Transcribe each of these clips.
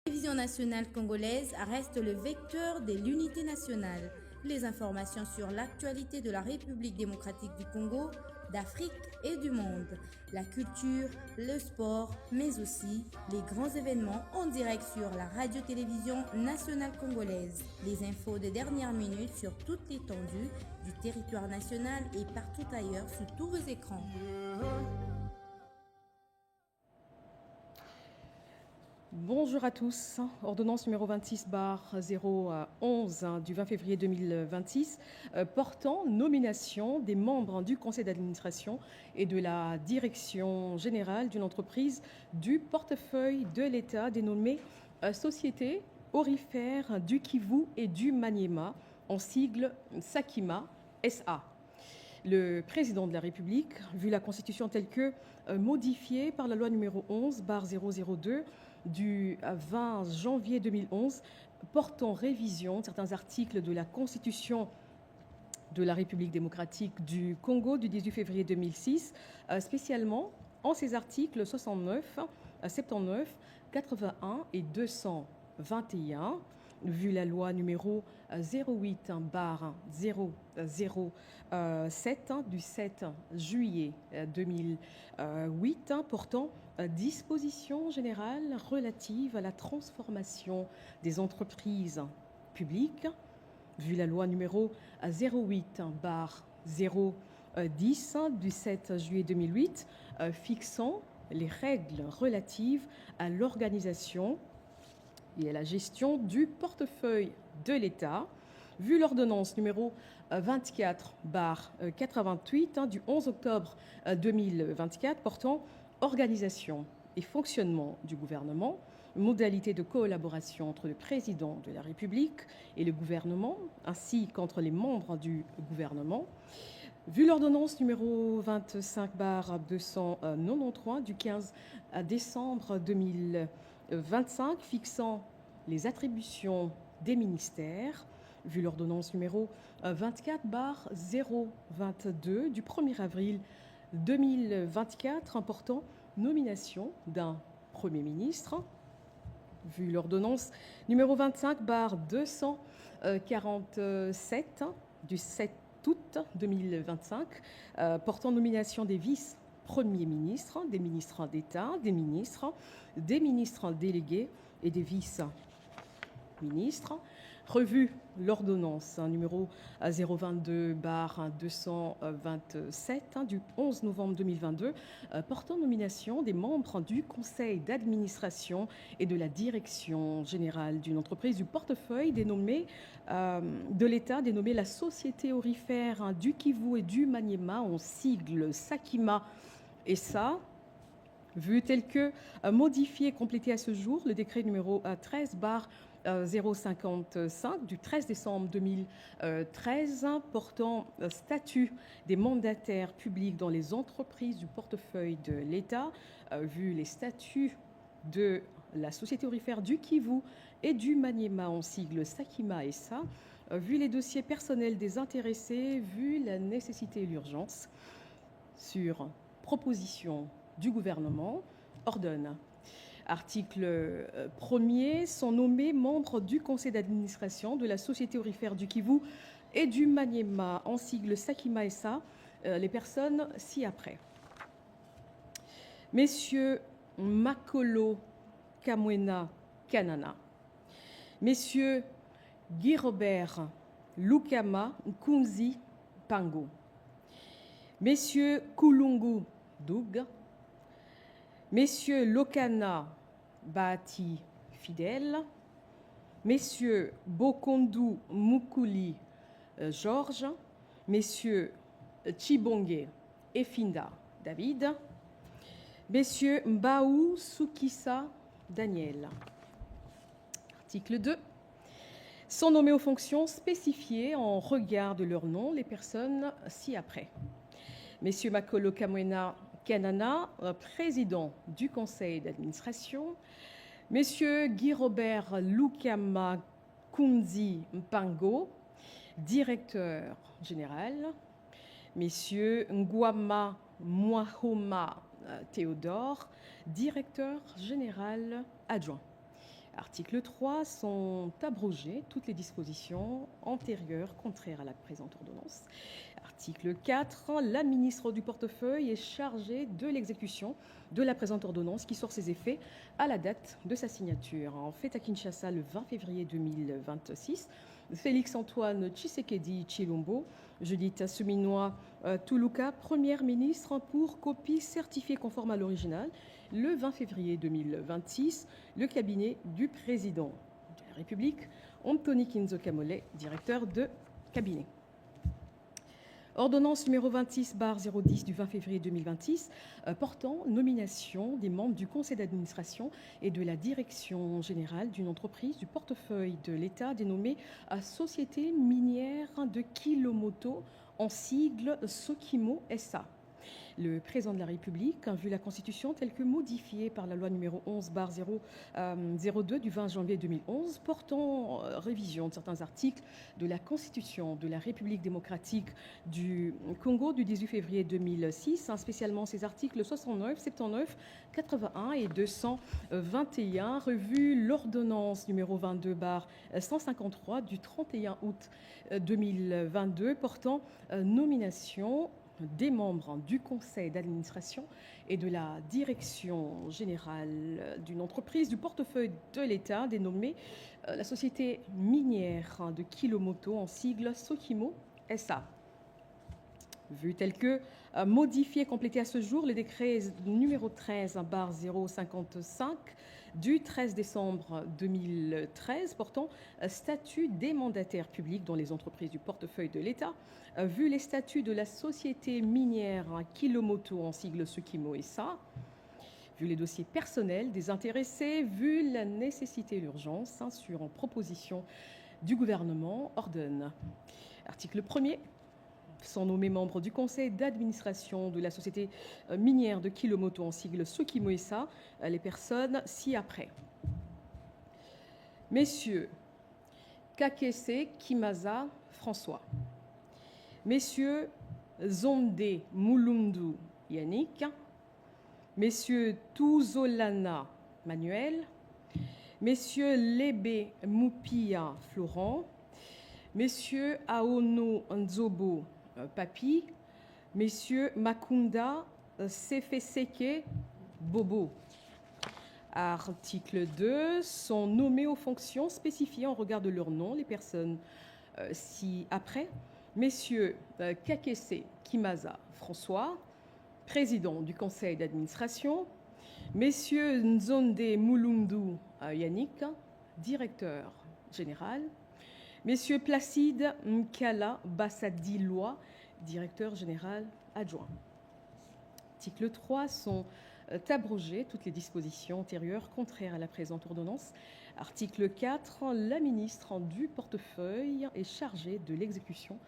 La télévision nationale congolaise reste le vecteur de l'unité nationale. Les informations sur l'actualité de la République démocratique du Congo, d'Afrique et du monde, la culture, le sport, mais aussi les grands événements en direct sur la radio-télévision nationale congolaise. Les infos de dernière minute sur toute l'étendue du territoire national et partout ailleurs sur tous vos écrans. Bonjour à tous. Ordonnance numéro 26/011 du 20 février 2026 portant nomination des membres du conseil d'administration et de la direction générale d'une entreprise du portefeuille de l'État dénommée Société aurifère du Kivu et du Maniema, en sigle Sakima SA. Le président de la République, vu la Constitution telle que modifiée par la loi numéro 11/002 du 20 janvier 2011, portant révision de certains articles de la Constitution de la République démocratique du Congo du 18 février 2006, spécialement en ses articles 69, 79, 81 et 221, vu la loi numéro 08/007 du 7 juillet 2008 portant dispositions générales relatives à la transformation des entreprises publiques, vu la loi numéro 08/010 du 7 juillet 2008 fixant les règles relatives à l'organisation et à la gestion du portefeuille de l'État, vu l'ordonnance numéro 24/88 du 11 octobre 2024 portant organisation et fonctionnement du gouvernement, modalités de collaboration entre le président de la République et le gouvernement, ainsi qu'entre les membres du gouvernement, vu l'ordonnance numéro 25/293 du 15 décembre 2025 fixant les attributions des ministères, vu l'ordonnance numéro 24/022 du 1er avril 2024 portant nomination d'un Premier ministre, vu l'ordonnance numéro 25/247 du 7 août 2025 portant nomination des vice-premiers ministres, des ministres d'État, des ministres délégués et des vice-ministres, revue l'ordonnance numéro 022/227 du 11 novembre 2022 portant nomination des membres du conseil d'administration et de la direction générale d'une entreprise du portefeuille de l'État dénommée la Société aurifère du Kivu et du Maniema, en sigle Sakima SA, vu tel que modifié et complété à ce jour le décret numéro 13/055 du 13 décembre 2013 portant statut des mandataires publics dans les entreprises du portefeuille de l'État, vu les statuts de la Société aurifère du Kivu et du Maniema, en sigle Sakima SA, vu les dossiers personnels des intéressés, vu la nécessité et l'urgence, sur proposition du gouvernement, ordonne. Article 1er, sont nommés membres du conseil d'administration de la Société aurifère du Kivu et du Maniema, en sigle Sakima SA, les personnes ci-après. Messieurs Makolo Kamwena Kanana, Messieurs Guy Robert Lukama Nkunzi Pango, Messieurs Kulungu Doug, Messieurs Lokana Bahati Fidèle, Messieurs Bokondu Mukuli Georges, Messieurs Chibonge Efinda David, Messieurs Mbaou Soukissa Daniel. Article 2. Sont nommés aux fonctions spécifiées en regard de leur nom les personnes ci-après. Messieurs Makolo Kamwena Kanana, président du conseil d'administration. Messieurs Guy Robert Lukama Kunzi Mpango, directeur général. Messieurs Ngwama Mwahoma Théodore, directeur général adjoint. Article 3, sont abrogées toutes les dispositions antérieures contraires à la présente ordonnance. Article 4, la ministre du portefeuille est chargée de l'exécution de la présente ordonnance qui sort ses effets à la date de sa signature. En fait, à Kinshasa, le 20 février 2026, Félix-Antoine Tshisekedi Tshilombo, Judith Assominois Toulouka, première ministre, pour copie certifiée conforme à l'original. Le 20 février 2026, le cabinet du président de la République, Anthony Kinzo Kamole, directeur de cabinet. Ordonnance numéro 26/010 du 20 février 2026 portant nomination des membres du conseil d'administration et de la direction générale d'une entreprise du portefeuille de l'État dénommée Société minière de Kilomoto, en sigle Sokimo SA. Le président de la République a vu la Constitution telle que modifiée par la loi numéro 11/02 du 20 janvier 2011 portant révision de certains articles de la Constitution de la République démocratique du Congo du 18 février 2006, spécialement ses articles 69, 79, 81 et 221, revu l'ordonnance numéro 22/153 du 31 août 2022 portant nomination des membres du conseil d'administration et de la direction générale d'une entreprise du portefeuille de l'État dénommée la Société minière de Kilomoto, en sigle Sokimo SA. Vu tel que modifié et complété à ce jour, le décret numéro 13/055 du 13 décembre 2013 portant statut des mandataires publics dans les entreprises du portefeuille de l'État, vu les statuts de la société minière Kilomoto, en sigle Sokimo SA, vu les dossiers personnels des intéressés, vu la nécessité et l'urgence, sur proposition du gouvernement, ordonne. Article 1er. Sont nommés membres du conseil d'administration de la société minière de Kilomoto, en sigle Sokimo SA, les personnes ci-après. Messieurs Kakese Kimaza François, Messieurs Zonde Mulundu Yannick, Messieurs Touzolana Manuel, Messieurs Lebe Moupia Florent, Messieurs Aono Nzobo Papi, Messieurs Makunda Sefeseke Bobo. Article 2. Sont nommés aux fonctions spécifiées en regard de leur nom les personnes ci-après. Messieurs Kakese Kimaza François, président du conseil d'administration. Messieurs Nzonde Mulundu Yannick, directeur général. Messieurs Placide Nkala Bassadi-Lois, directeur général adjoint. Article 3. Sont abrogées toutes les dispositions antérieures contraires à la présente ordonnance. Article 4. La ministre du portefeuille est chargée de l'exécution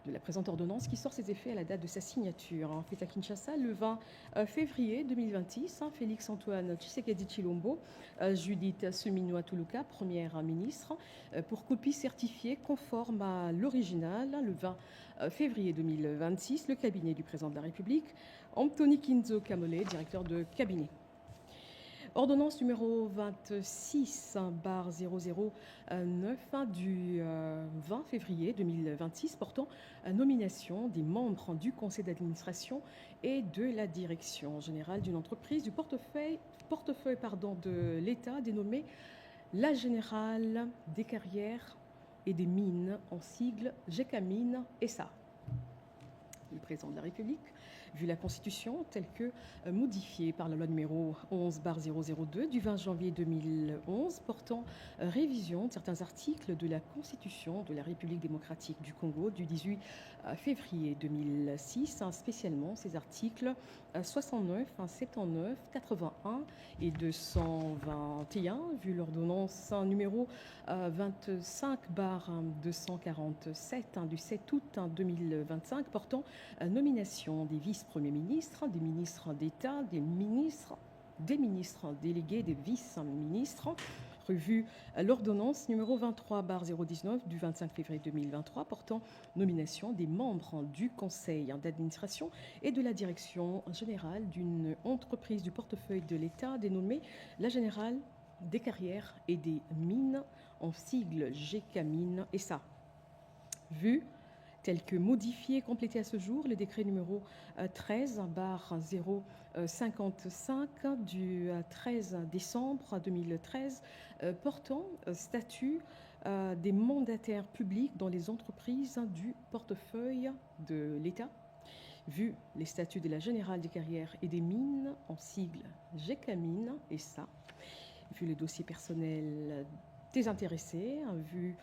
de la présente ordonnance qui sort ses effets à la date de sa signature. En fait, à Kinshasa, le 20 février 2026, Félix-Antoine Tshisekedi Tshilombo, Judith Assominois Toulouka, première ministre, pour copie certifiée conforme à l'original, le 20 février 2026, le cabinet du président de la République, Anthony Kinzo Kamole, directeur de cabinet. Ordonnance numéro 26/009 du 20 février 2026 portant nomination des membres du conseil d'administration et de la direction générale d'une entreprise du portefeuille de l'État dénommée la Générale des carrières et des mines, en sigle GECAMINE SA. Le président de la République, vu la Constitution telle que modifiée par la loi numéro 11/002 du 20 janvier 2011 portant révision de certains articles de la Constitution de la République démocratique du Congo du 18 février 2006, spécialement ces articles 69, 79, 81 et 221, vu l'ordonnance numéro 25/247 du 7 août 2025 portant nomination des vice-premiers ministres, des ministres d'État, des ministres délégués, des vice-ministres, revue l'ordonnance numéro 23/019 du 25 février 2023 portant nomination des membres du conseil d'administration et de la direction générale d'une entreprise du portefeuille de l'État dénommée la Générale des carrières et des mines, en sigle GECAMINE et ça. Vu tel que modifié et complété à ce jour, le décret numéro 13/055 du 13 décembre 2013 portant statut des mandataires publics dans les entreprises du portefeuille de l'État, vu les statuts de la Générale des carrières et des mines, en sigle GECAMINE et ça, vu le dossier personnel des intéressés, vu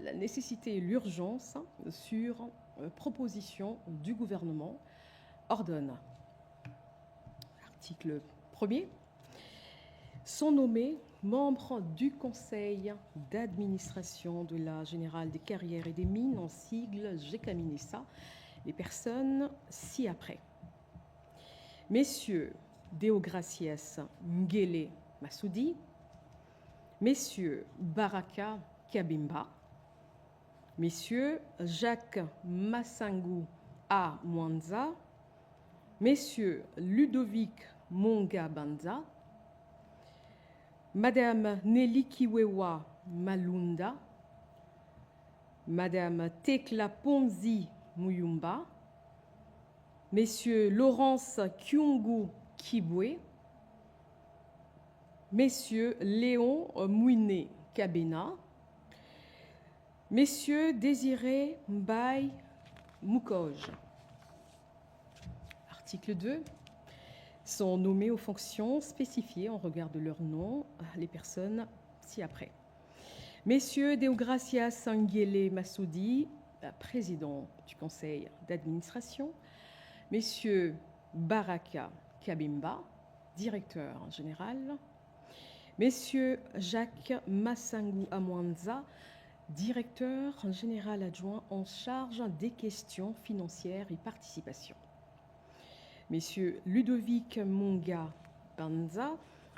la nécessité et l'urgence sur proposition du gouvernement, ordonne. Article 1er. Sont nommés membres du conseil d'administration de la Générale des carrières et des mines, en sigle GECAMINE-SA, les personnes ci-après. Messieurs Deogracias Ngele Massoudi, Messieurs Baraka Kabimba, Messieurs Jacques Massangou A. Mwanza, Messieurs Ludovic Monga Banza, Madame Nelly Kiwewa Malunda, Madame Tekla Ponzi Muyumba, Messieurs Laurence Kyungu Kibwe, Messieurs Léon Mouiné Kabena, Messieurs Désiré Mbaye Moukoj. Article 2. Sont nommés aux fonctions spécifiées en regard de leur nom les personnes ci-après. Messieurs Deogracias Ngele Massoudi, président du conseil d'administration. Messieurs Baraka Kabimba, directeur général. Messieurs Jacques Massangou Amwanza, directeur général adjoint en charge des questions financières et participation. Messieurs Ludovic Monga Banza,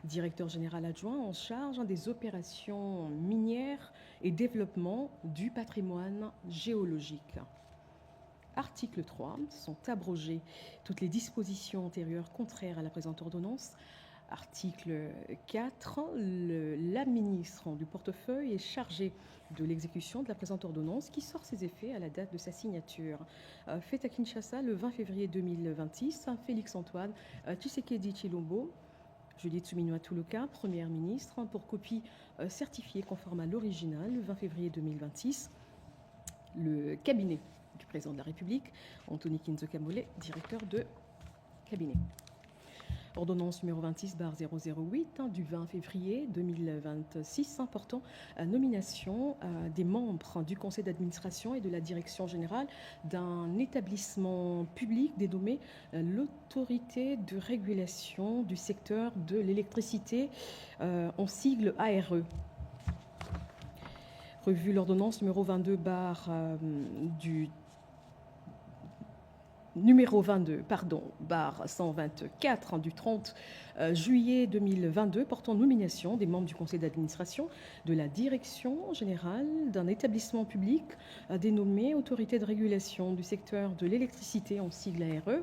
directeur général adjoint en charge des opérations minières et développement du patrimoine géologique. Article 3. Sont abrogées toutes les dispositions antérieures contraires à la présente ordonnance. Article 4. La ministre du portefeuille est chargée de l'exécution de la présente ordonnance qui sort ses effets à la date de sa signature. Fait à Kinshasa le 20 février 2026, Félix-Antoine Tshisekedi Tshilombo, Judith Suminwa Tuluka, Première ministre, pour copie certifiée conforme à l'original le 20 février 2026. Le cabinet du président de la République, Anthony Kinzo Kamole, directeur de cabinet. Ordonnance numéro 26/008 du 20 février 2026 portant nomination des membres du conseil d'administration et de la direction générale d'un établissement public dénommé l'autorité de régulation du secteur de l'électricité, en sigle ARE. Revue l'ordonnance numéro 22 barre 124 du 30 juillet 2022 portant nomination des membres du conseil d'administration de la direction générale d'un établissement public dénommé Autorité de régulation du secteur de l'électricité, en sigle ARE,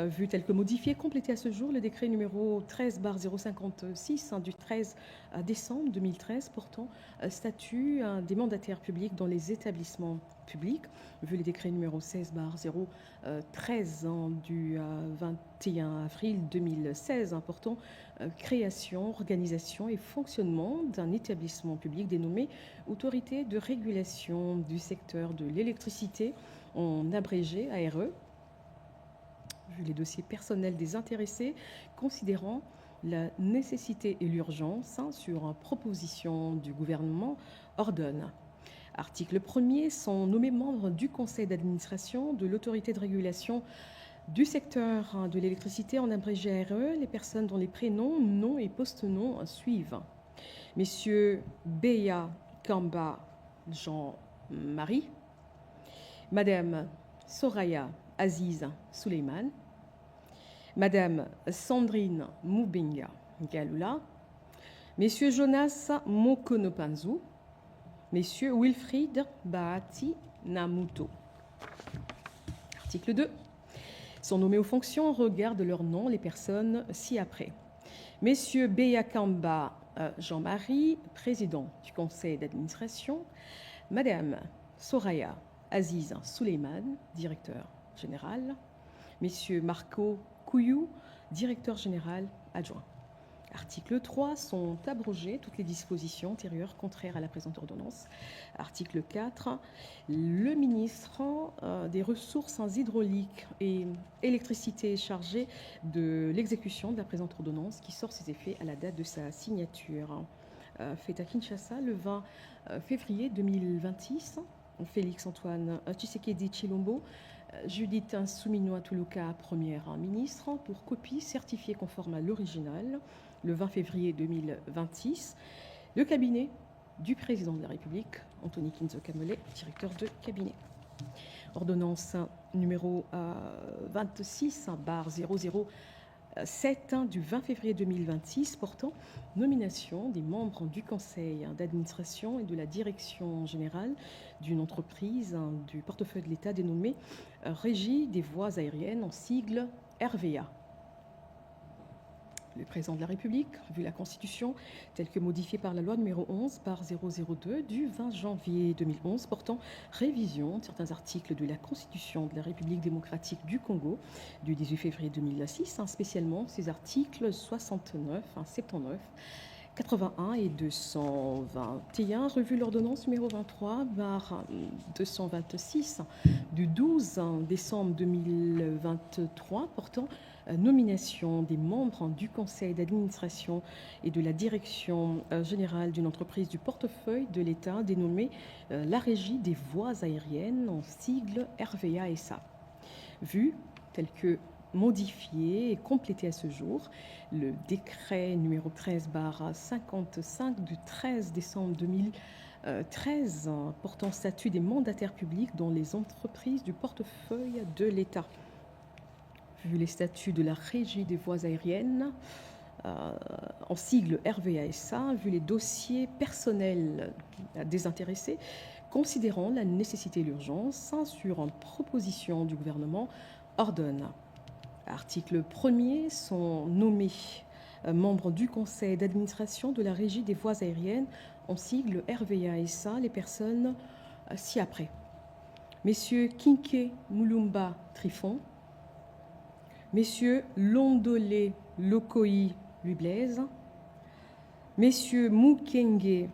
vu tel que modifié, complété à ce jour le décret numéro 13/056 du 13 décembre 2013 portant statut des mandataires publics dans les établissements publics, vu les décrets numéro 16/013 du 21 avril 2016 portant création, organisation et fonctionnement d'un établissement public dénommé Autorité de régulation du secteur de l'électricité, en abrégé ARE, vu les dossiers personnels des intéressés, considérant la nécessité et l'urgence sur proposition du gouvernement, ordonne. Article 1er. Sont nommés membres du conseil d'administration de l'autorité de régulation du secteur de l'électricité, en abrégé ARE, les personnes dont les prénoms, noms et post-noms suivent. Messieurs Beya Kamba Jean-Marie, Madame Soraya Aziz Suleiman, Madame Sandrine Moubenga Galula, Messieurs Jonas Mokonopanzu, Messieurs Wilfried Bahati Namuto. Article 2. Sont nommés aux fonctions en regard de leur nom les personnes ci-après. Messieurs Beya Kamba Jean-Marie, président du conseil d'administration, Madame Soraya Aziz Souleyman, directeur général, Messieurs Marco Couillou, directeur général adjoint. Article 3, sont abrogées toutes les dispositions antérieures contraires à la présente ordonnance. Article 4, le ministre des Ressources hydrauliques et électricité est chargé de l'exécution de la présente ordonnance qui sort ses effets à la date de sa signature. Fait à Kinshasa le 20 février 2026. Félix-Antoine Tshisekedi Tshilombo, Judith Souminoa Toulouka, première ministre, pour copie certifiée conforme à l'original, le 20 février 2026. Le cabinet du président de la République, Anthony Kinzo Kamole, directeur de cabinet. Ordonnance numéro 26/0007 du 20 février 2026 portant nomination des membres du conseil d'administration et de la direction générale d'une entreprise du portefeuille de l'État dénommée Régie des voies aériennes, en sigle RVA. Le président de la République, vu la Constitution telle que modifiée par la loi numéro 11/002 du 20 janvier 2011 portant révision de certains articles de la Constitution de la République démocratique du Congo du 18 février 2006, spécialement ces articles 69, 79, 81 et 221, revue l'ordonnance numéro 23/226 du 12 décembre 2023 portant nomination des membres du conseil d'administration et de la direction générale d'une entreprise du portefeuille de l'État dénommée la Régie des voies aériennes, en sigle RVA SA. Vu tel que modifié et complété à ce jour, le décret numéro 13/55 du 13 décembre 2013 portant statut des mandataires publics dans les entreprises du portefeuille de l'État. Vu les statuts de la Régie des voies aériennes, en sigle RVA-SA, vu les dossiers personnels des intéressés, considérant la nécessité et l'urgence, sur proposition du gouvernement, ordonne. Article 1er, sont nommés membres du conseil d'administration de la Régie des voies aériennes, en sigle RVA-SA, les personnes ci-après. Messieurs Kinke Mulumba Trifon, Messieurs Londolé Lokoi Louis Blaise, Messieurs Mukenge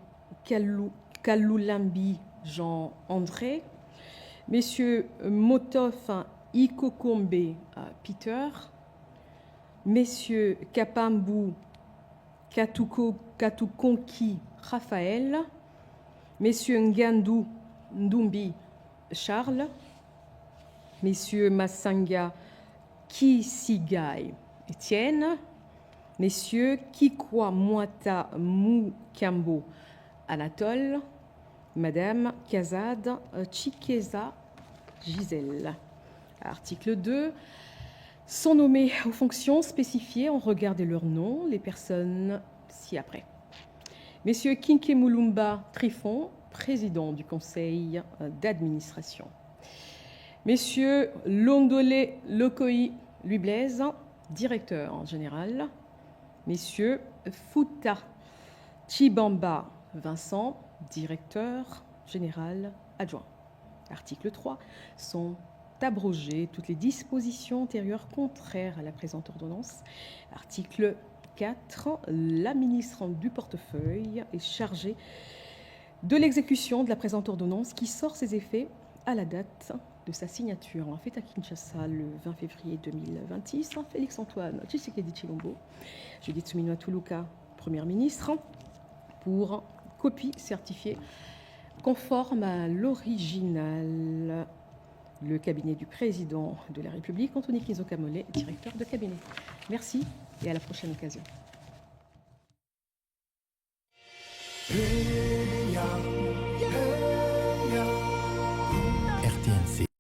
Kalulambi Jean-André, Messieurs Motof Ikokombe Peter, Messieurs Kapambu Katukonki Raphaël, Messieurs Ngandu Ndumbi Charles, Messieurs Massanga Kisigai Étienne, Messieurs Kikwa Mwata Mukambo Anatole, Madame Kazad Chikeza Gisèle. Article 2. Sont nommés aux fonctions spécifiées en regard de leur nom les personnes ci-après. Messieurs Kinke Mulumba Trifon, président du conseil d'administration. Messieurs Londolé Lokoi Louis Blaise, directeur général. Messieurs Fouta Chibamba Vincent, directeur général adjoint. Article 3. Sont abrogées toutes les dispositions antérieures contraires à la présente ordonnance. Article 4. La ministre du portefeuille est chargée de l'exécution de la présente ordonnance qui sort ses effets à la date de sa signature. En fait à Kinshasa le 20 février 2026, Félix-Antoine Tshisekedi Tshilombo, Judith Souminoa Toulouka, première ministre, pour copie certifiée conforme à l'original. Le cabinet du président de la République, Anthony Kinzo Kamole, directeur de cabinet. Merci et à la prochaine occasion.